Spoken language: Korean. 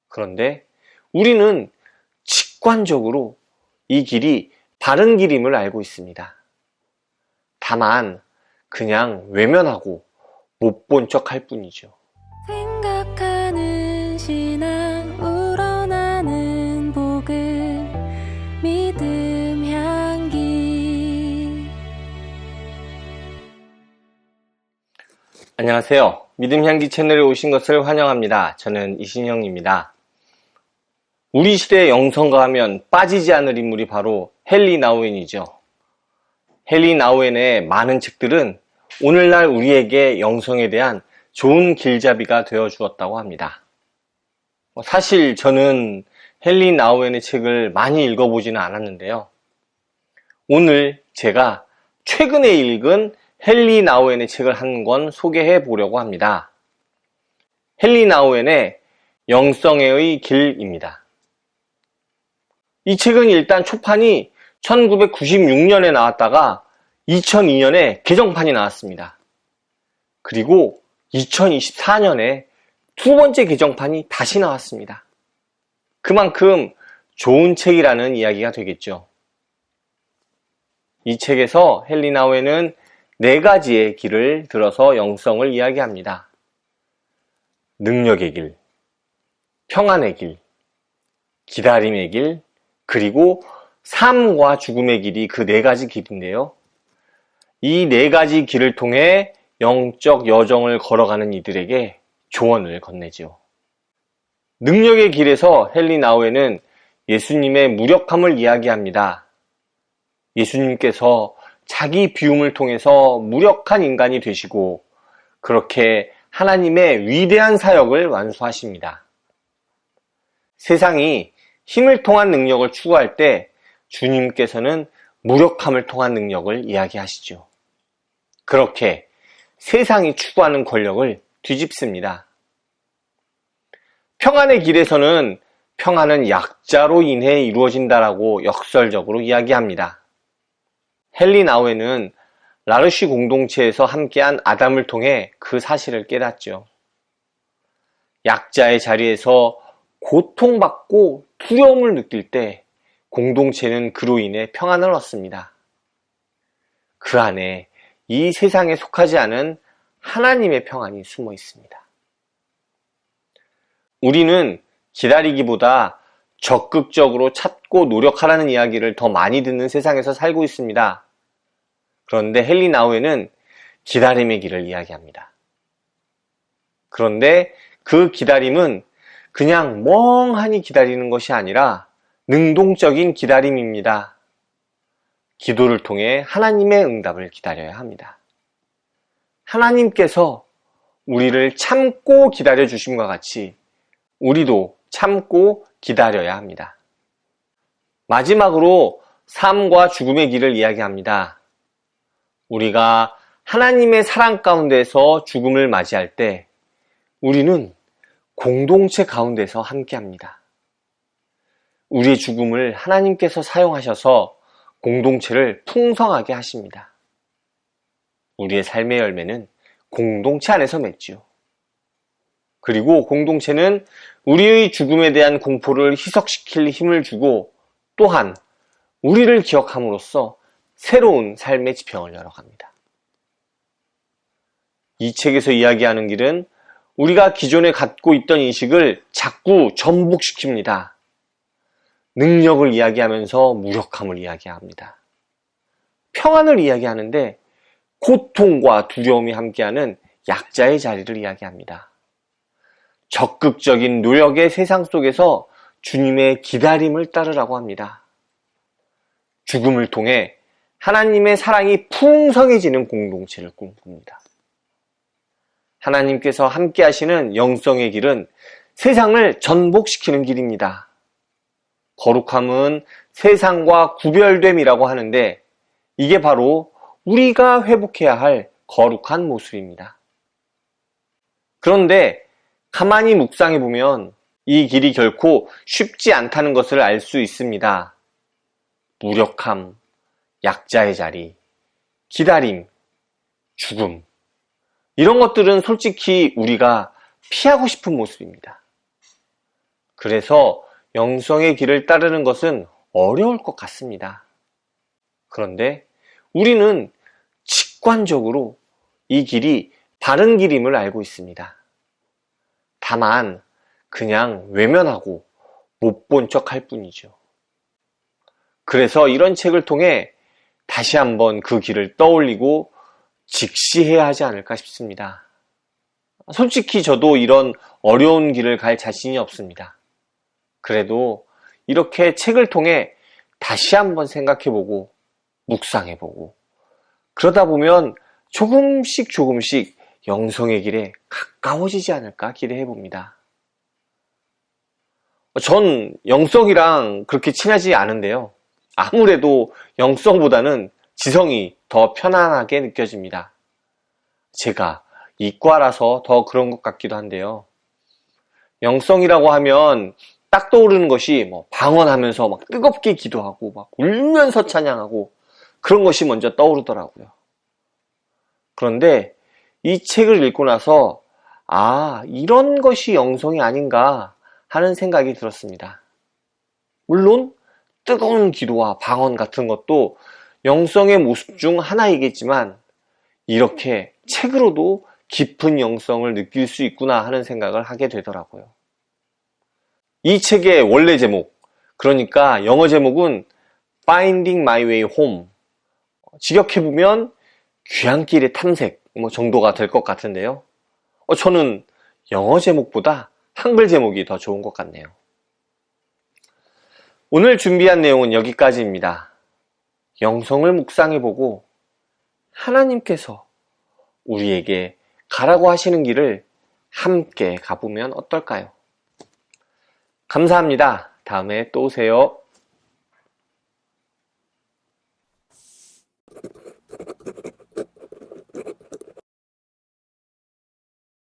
그런데 우리는 직관적으로 이 길이 바른 길임을 알고 있습니다. 다만 그냥 외면하고 못 본 척 할 뿐이죠. 생각하는 신앙 우러나는 복음 믿음 향기. 안녕하세요. 믿음 향기 채널에 오신 것을 환영합니다. 저는 이신영입니다. 우리 시대의 영성가 하면 빠지지 않을 인물이 바로 헨리 나우엔이죠. 헨리 나우엔의 많은 책들은 오늘날 우리에게 영성에 대한 좋은 길잡이가 되어 주었다고 합니다. 사실 저는 헨리 나우엔의 책을 많이 읽어보지는 않았는데요. 오늘 제가 최근에 읽은 헨리 나우엔의 책을 한 권 소개해 보려고 합니다. 헨리 나우엔의 영성의 길입니다. 이 책은 일단 초판이 1996년에 나왔다가 2002년에 개정판이 나왔습니다. 그리고 2024년에 두 번째 개정판이 다시 나왔습니다. 그만큼 좋은 책이라는 이야기가 되겠죠. 이 책에서 헨리 나우엔은 4가지의 길을 들어서 영성을 이야기합니다. 능력의 길, 평안의 길, 기다림의 길, 그리고 삶과 죽음의 길이 그 4가지 길인데요. 이 4가지 길을 통해 영적 여정을 걸어가는 이들에게 조언을 건네지요. 능력의 길에서 헨리 나우엔은 예수님의 무력함을 이야기합니다. 예수님께서 자기 비움을 통해서 무력한 인간이 되시고 그렇게 하나님의 위대한 사역을 완수하십니다. 세상이 힘을 통한 능력을 추구할 때 주님께서는 무력함을 통한 능력을 이야기하시죠. 그렇게 세상이 추구하는 권력을 뒤집습니다. 평안의 길에서는 평안은 약자로 인해 이루어진다라고 역설적으로 이야기합니다. 헨리 나우엔은 라르쉬 공동체에서 함께한 아담을 통해 그 사실을 깨닫죠. 약자의 자리에서 고통받고 두려움을 느낄 때 공동체는 그로 인해 평안을 얻습니다. 그 안에 이 세상에 속하지 않은 하나님의 평안이 숨어 있습니다. 우리는 기다리기보다 적극적으로 찾고 노력하라는 이야기를 더 많이 듣는 세상에서 살고 있습니다. 그런데 헨리 나우엔은 기다림의 길을 이야기합니다. 그런데 그 기다림은 그냥 멍하니 기다리는 것이 아니라 능동적인 기다림입니다. 기도를 통해 하나님의 응답을 기다려야 합니다. 하나님께서 우리를 참고 기다려 주심과 같이 우리도 참고 기다려야 합니다. 마지막으로 삶과 죽음의 길을 이야기합니다. 우리가 하나님의 사랑 가운데서 죽음을 맞이할 때 우리는 공동체 가운데서 함께합니다. 우리의 죽음을 하나님께서 사용하셔서 공동체를 풍성하게 하십니다. 우리의 삶의 열매는 공동체 안에서 맺지요. 그리고 공동체는 우리의 죽음에 대한 공포를 희석시킬 힘을 주고 또한 우리를 기억함으로써 새로운 삶의 지평을 열어갑니다. 이 책에서 이야기하는 길은 우리가 기존에 갖고 있던 인식을 자꾸 전복시킵니다. 능력을 이야기하면서 무력함을 이야기합니다. 평안을 이야기하는데 고통과 두려움이 함께하는 약자의 자리를 이야기합니다. 적극적인 노력의 세상 속에서 주님의 기다림을 따르라고 합니다. 죽음을 통해 하나님의 사랑이 풍성해지는 공동체를 꿈꿉니다. 하나님께서 함께 하시는 영성의 길은 세상을 전복시키는 길입니다. 거룩함은 세상과 구별됨이라고 하는데 이게 바로 우리가 회복해야 할 거룩한 모습입니다. 그런데 가만히 묵상해 보면 이 길이 결코 쉽지 않다는 것을 알 수 있습니다. 무력함, 약자의 자리, 기다림, 죽음. 이런 것들은 솔직히 우리가 피하고 싶은 모습입니다. 그래서 영성의 길을 따르는 것은 어려울 것 같습니다. 그런데 우리는 직관적으로 이 길이 바른 길임을 알고 있습니다. 다만 그냥 외면하고 못 본 척 할 뿐이죠. 그래서 이런 책을 통해 다시 한번 그 길을 떠올리고 직시해야 하지 않을까 싶습니다. 솔직히 저도 이런 어려운 길을 갈 자신이 없습니다. 그래도 이렇게 책을 통해 다시 한번 생각해보고 묵상해보고 그러다 보면 조금씩 영성의 길에 가까워지지 않을까 기대해봅니다. 전 영성이랑 그렇게 친하지 않은데요. 아무래도 영성보다는 지성이 더 편안하게 느껴집니다. 제가 이과라서 더 그런 것 같기도 한데요. 영성이라고 하면 딱 떠오르는 것이 방언하면서 막 뜨겁게 기도하고 막 울면서 찬양하고 그런 것이 먼저 떠오르더라고요. 그런데 이 책을 읽고 나서 이런 것이 영성이 아닌가 하는 생각이 들었습니다. 물론 뜨거운 기도와 방언 같은 것도 영성의 모습 중 하나이겠지만 이렇게 책으로도 깊은 영성을 느낄 수 있구나 하는 생각을 하게 되더라고요. 이 책의 원래 제목, 그러니까 영어 제목은 Finding My Way Home. 직역해보면 귀향길의 탐색 정도가 될 것 같은데요. 저는 영어 제목보다 한글 제목이 더 좋은 것 같네요. 오늘 준비한 내용은 여기까지입니다. 영성을 묵상해보고 하나님께서 우리에게 가라고 하시는 길을 함께 가보면 어떨까요? 감사합니다. 다음에 또 오세요.